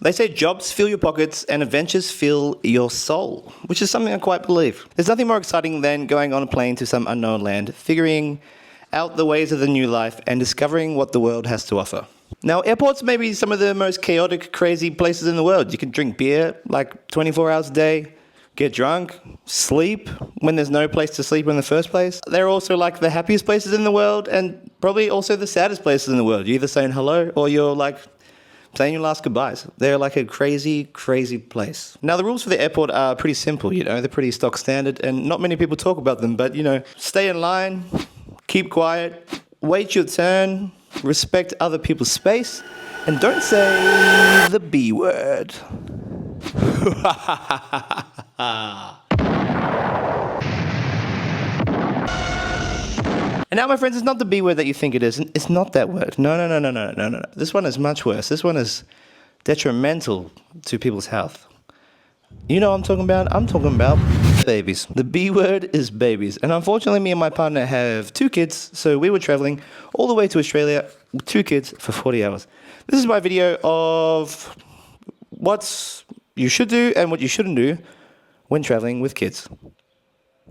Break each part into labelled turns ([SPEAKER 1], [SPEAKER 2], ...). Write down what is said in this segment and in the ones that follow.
[SPEAKER 1] They say jobs fill your pockets and adventures fill your soul, which is something I quite believe. There's nothing more exciting than going on a plane to some unknown land, figuring out the ways of the new life, and discovering what the world has to offer. Now, airports may be some of the most chaotic, crazy places in the world. You can drink beer like 24 hours a day, get drunk, sleep when there's no place to sleep in the first place. They're also like the happiest places in the world and probably also the saddest places in the world. You're either saying hello or you're like saying your last goodbyes. They're like a crazy, crazy place. Now, the rules for the airport are pretty simple, they're pretty stock standard and not many people talk about them, but stay in line, keep quiet, wait your turn, respect other people's space, and don't say the B word. And now, my friends, it's not the B word that you think it is. It's not that word. No. This one is much worse. This one is detrimental to people's health. You know what I'm talking about? I'm talking about babies. The B word is babies. And unfortunately, me and my partner have 2 kids, so we were traveling all the way to Australia with 2 kids for 40 hours. This is my video of what you should do and what you shouldn't do when traveling with kids.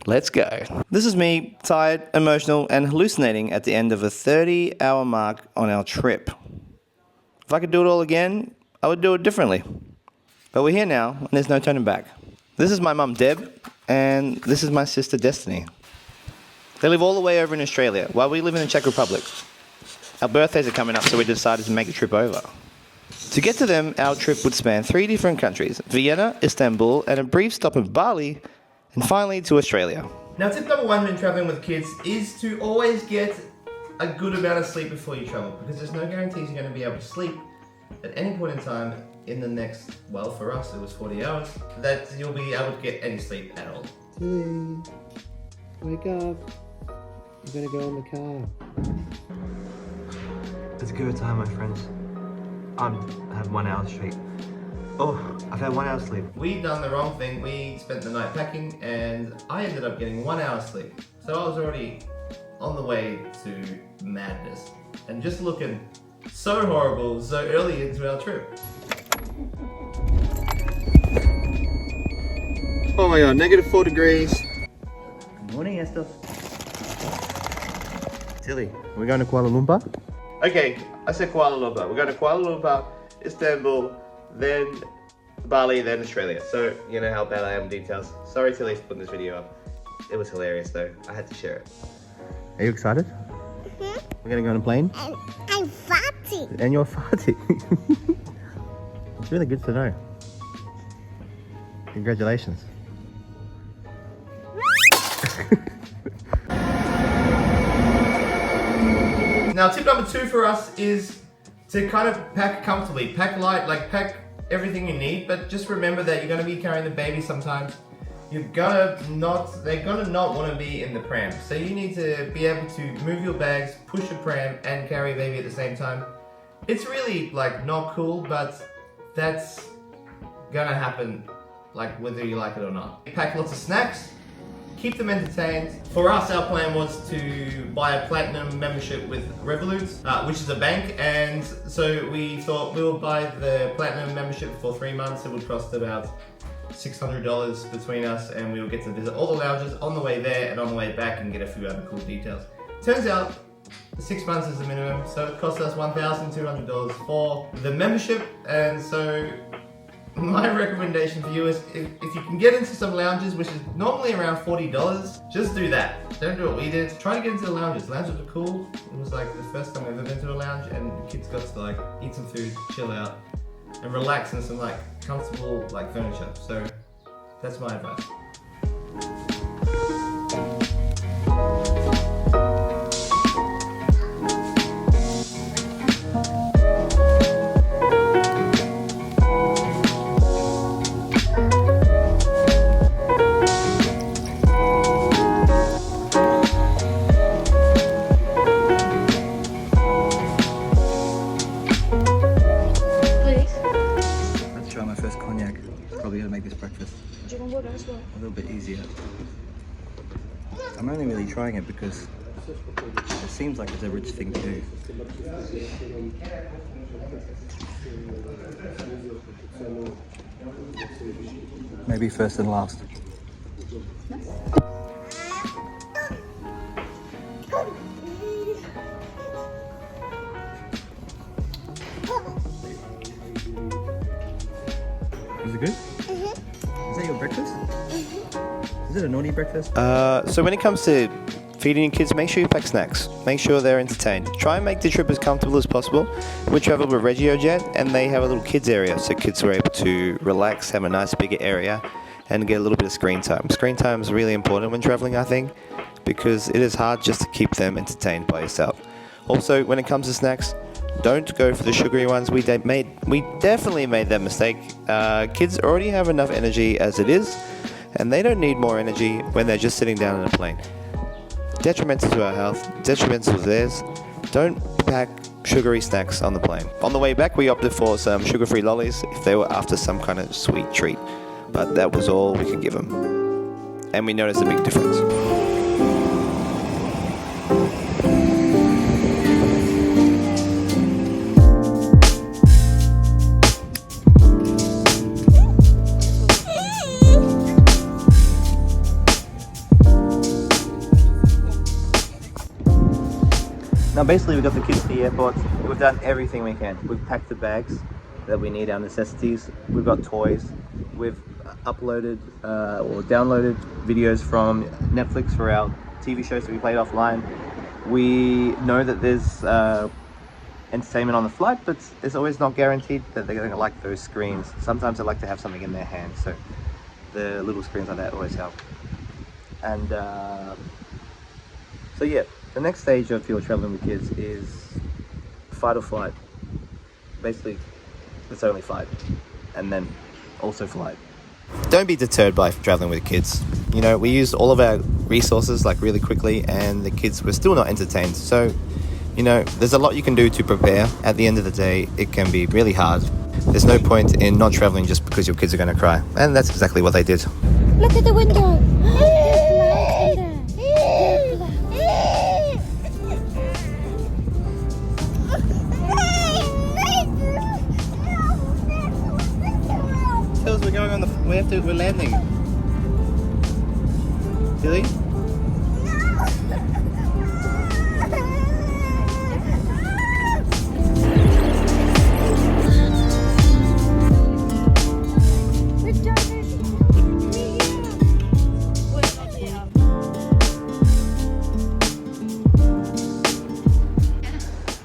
[SPEAKER 1] Let's go. This is me, tired, emotional, and hallucinating at the end of a 30-hour mark on our trip. If I could do it all again, I would do it differently. But we're here now, and there's no turning back. This is my mum, Deb, and this is my sister, Destiny. They live all the way over in Australia, while we live in the Czech Republic. Our birthdays are coming up, so we decided to make a trip over. To get to them, our trip would span 3 different countries: Vienna, Istanbul, and a brief stop in Bali, and finally to Australia. Now, tip number 1 when traveling with kids is to always get a good amount of sleep before you travel, because there's no guarantees you're going to be able to sleep at any point in time in the next, well, for us it was 40 hours, that you'll be able to get any sleep at all.
[SPEAKER 2] Tilly, wake up. I'm gonna go in the car.
[SPEAKER 1] It's go time, my friends. I've had 1 hour straight. Oh, I've had 1 hour sleep. We done the wrong thing. We spent the night packing and I ended up getting 1 hour sleep. So I was already on the way to madness and just looking so horrible so early into our trip. Oh my god, -4 degrees. Good morning, Esther. Tilly, we're going to Kuala Lumpur? Okay, I said Kuala Lumpur. We're going to Kuala Lumpur, Istanbul, then Bali, then Australia. So, you know how bad I am in details. Sorry, Tilly, for putting this video up. It was hilarious, though. I had to share it. Are you excited? Mm-hmm. We're going to go on a plane?
[SPEAKER 3] I'm farting.
[SPEAKER 1] And you're farting. It's really good to know. Congratulations. Now, tip number 2 for us is to kind of pack comfortably. Pack light, like pack everything you need, but just remember that you're going to be carrying the baby sometimes. They're gonna not want to be in the pram. So you need to be able to move your bags, push a pram, and carry a baby at the same time. It's really like not cool, but that's gonna happen, like whether you like it or not. Pack lots of snacks, keep them entertained. For us, our plan was to buy a platinum membership with Revolut, which is a bank, and so we thought we would buy the platinum membership for 3 months. It would cost about $600 between us, and we will get to visit all the lounges on the way there and on the way back and get a few other cool details. Turns out 6 months is the minimum, so it cost us $1,200 for the membership. And so my recommendation for you is if you can get into some lounges, which is normally around $40, just do that. Don't do what we did. Try to get into the lounges. Lounges were cool. It was like the first time I've ever been to a lounge, and the kids got to like eat some food, chill out, and relax in some like comfortable like furniture. So that's my advice. Probably gonna make this breakfast a little bit easier. I'm only really trying it because It seems like it's a rich thing to do. Maybe first and last. Is it good? Is that your breakfast? Is it a naughty breakfast? So when it comes to feeding your kids, make sure you pack snacks. Make sure they're entertained. Try and make the trip as comfortable as possible. We traveled with RegioJet and they have a little kids area, so kids were able to relax, have a nice bigger area and get a little bit of screen time. Screen time is really important when traveling, I think, because it is hard just to keep them entertained by yourself. Also, when it comes to snacks, don't go for the sugary ones. We definitely made that mistake. Kids already have enough energy as it is, and they don't need more energy when they're just sitting down in a plane. Detrimental to our health, detrimental to theirs. Don't pack sugary snacks on the plane. On the way back, we opted for some sugar-free lollies if they were after some kind of sweet treat, but that was all we could give them. And we noticed a big difference. Now basically we've got the kids to the airport. We've done everything we can. We've packed the bags that we need, our necessities. We've got toys. We've uploaded or downloaded videos from Netflix for our TV shows that we played offline. We know that there's entertainment on the flight, but it's always not guaranteed that they're going to like those screens. Sometimes they like to have something in their hand, so the little screens like that always help. And so yeah, the next stage of your traveling with kids is fight or flight. Basically, it's only fight, and then also flight. Don't be deterred by traveling with kids. You know, we used all of our resources like really quickly, and the kids were still not entertained. So, you know, there's a lot you can do to prepare. At the end of the day, it can be really hard. There's no point in not traveling just because your kids are going to cry, and that's exactly what they did.
[SPEAKER 3] Look at the window.
[SPEAKER 1] We're going on the. We're landing. Tilly?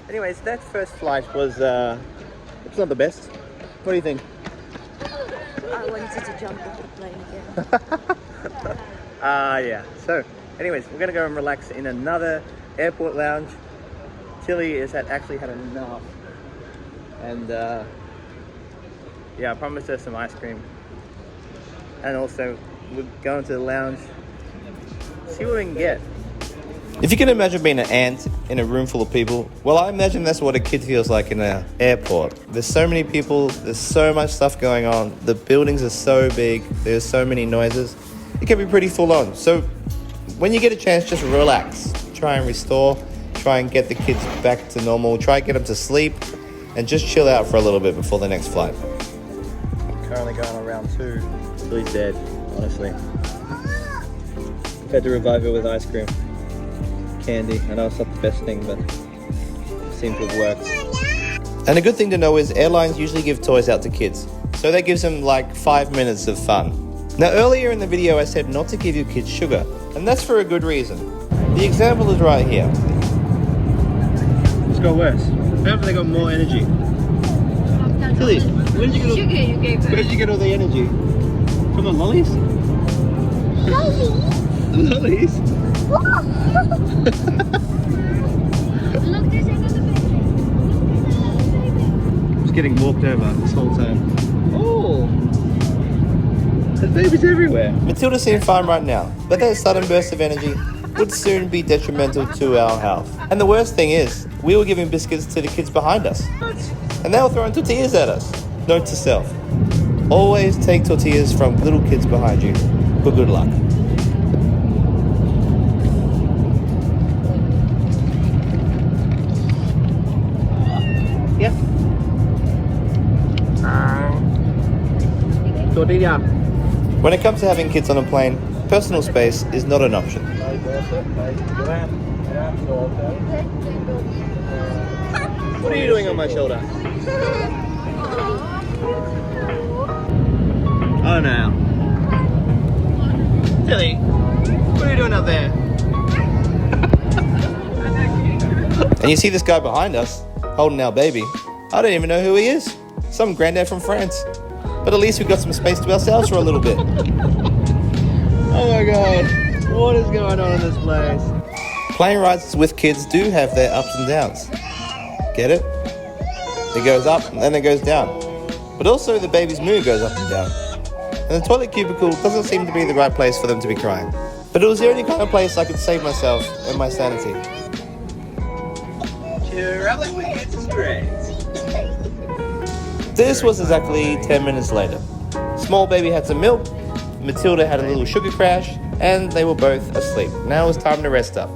[SPEAKER 1] Anyways, that first flight was it's not the best. What do you think?
[SPEAKER 4] I wanted to jump off the plane again.
[SPEAKER 1] Yeah. So, anyways, we're gonna go and relax in another airport lounge. Tilly actually had enough, and yeah, I promised her some ice cream, and also we're going to the lounge, see what we can get. If you can imagine being an ant in a room full of people, well, I imagine that's what a kid feels like in an airport. There's so many people, there's so much stuff going on, the buildings are so big, there's so many noises, it can be pretty full on. So when you get a chance, just relax, try and restore, try and get the kids back to normal, try and get them to sleep, and just chill out for a little bit before the next flight. Currently going on round 2. Tilly's dead, honestly. I've had to revive her with ice cream. Candy. I know it's not the best thing, but it seems to have worked. And a good thing to know is airlines usually give toys out to kids, so that gives them like 5 minutes of fun. Now earlier in the video I said not to give your kids sugar, and that's for a good reason. The example is right here. It's got worse. How have they got more energy? Tilly, where did you get
[SPEAKER 4] Sugar you gave her.
[SPEAKER 1] where did you get all the energy? From the lollies? Lollies?
[SPEAKER 4] Look, there's another baby.
[SPEAKER 1] Just getting walked over this whole time. Oh! There's babies everywhere. Matilda seems fine right now, but that sudden burst of energy would soon be detrimental to our health. And the worst thing is, we were giving biscuits to the kids behind us. And they were throwing tortillas at us. Note to self. Always take tortillas from little kids behind you. For good luck. When it comes to having kids on a plane, personal space is not an option. What are you doing on my shoulder? Oh no. Tilly, what are you doing up there? And you see this guy behind us, holding our baby. I don't even know who he is. Some granddad from France. But at least we got some space to ourselves for a little bit. Oh my god, what is going on in this place? Plane rides with kids do have their ups and downs. Get it? It goes up and then it goes down. But also the baby's mood goes up and down. And the toilet cubicle doesn't seem to be the right place for them to be crying. But it was the only kind of place I could save myself and my sanity. Traveling with kids is great. This was exactly 10 minutes later. Small baby had some milk, Matilda had a little sugar crash, and they were both asleep. Now it's time to rest up.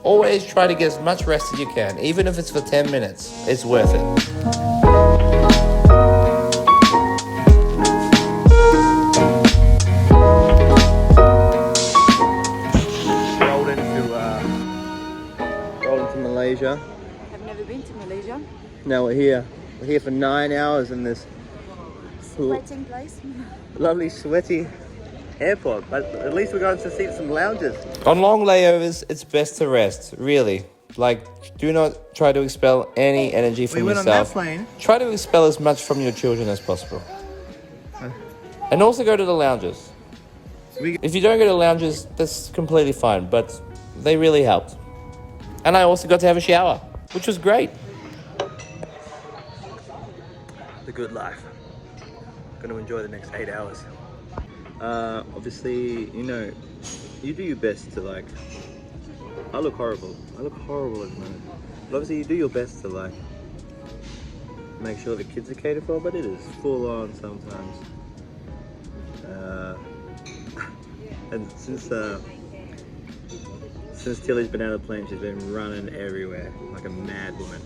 [SPEAKER 1] Always try to get as much rest as you can, even if it's for 10 minutes. It's worth it. Rolled into Malaysia.
[SPEAKER 4] I've never been to Malaysia.
[SPEAKER 1] Now we're here. We're here for 9 hours in this
[SPEAKER 4] Sweating place.
[SPEAKER 1] lovely sweaty airport, but at least we're going to see some lounges. On long layovers, it's best to rest, really. Like, do not try to expel any energy from yourself. On that plane. Try to expel as much from your children as possible. And also go to the lounges. If you don't go to lounges, that's completely fine, but they really helped. And I also got to have a shower, which was great. The good life. Gonna enjoy the next 8 hours. Obviously, you know, you do your best to like, I look horrible at the moment. But obviously you do your best to like, make sure the kids are catered for, but it is full on sometimes. And since Tilly's been out of the plane, she's been running everywhere like a mad woman.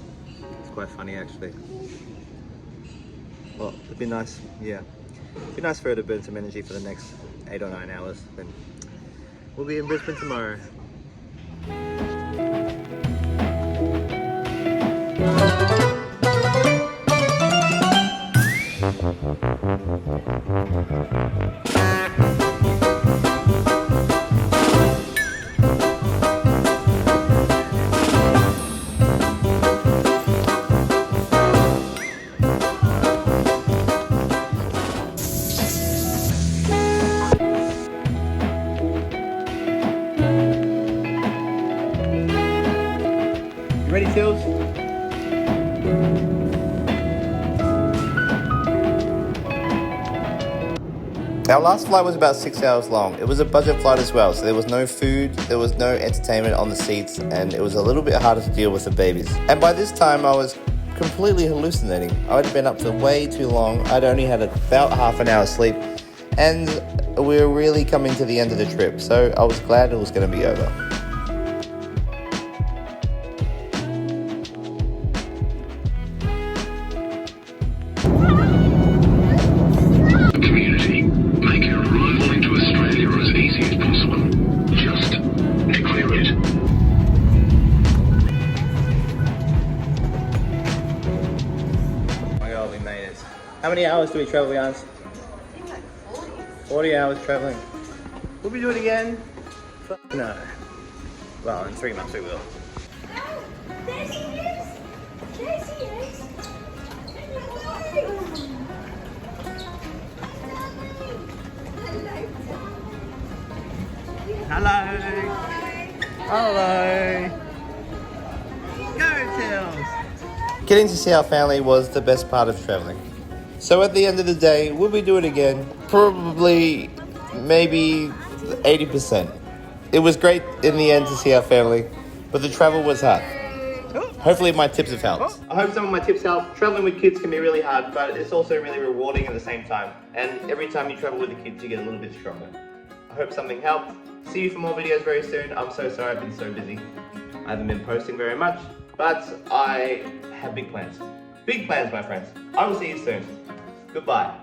[SPEAKER 1] It's quite funny actually. Well, it'd be nice, yeah. It'd be nice for her to burn some energy for the next 8 or 9 hours. Then we'll be in Brisbane tomorrow. Ready, Tills? Our last flight was about 6 hours long. It was a budget flight as well, so there was no food, there was no entertainment on the seats, and it was a little bit harder to deal with the babies. And by this time, I was completely hallucinating. I'd been up for way too long. I'd only had about half an hour's sleep, and we were really coming to the end of the trip, so I was glad it was going to be over. How many hours do we travel, Jans? 40 hours traveling. Will we do it again? No. Well, in 3 months we will.
[SPEAKER 3] There she is! There she is!
[SPEAKER 1] Hello! Hello! Go, Tills! Getting to see our family was the best part of traveling. So at the end of the day, will we do it again? Probably, maybe 80%. It was great in the end to see our family, but the travel was hard. Hopefully my tips have helped. I hope some of my tips help. Traveling with kids can be really hard, but it's also really rewarding at the same time. And every time you travel with the kids, you get a little bit stronger. I hope something helped. See you for more videos very soon. I'm so sorry I've been so busy. I haven't been posting very much, but I have big plans. Big plans, my friends. I will see you soon. Goodbye.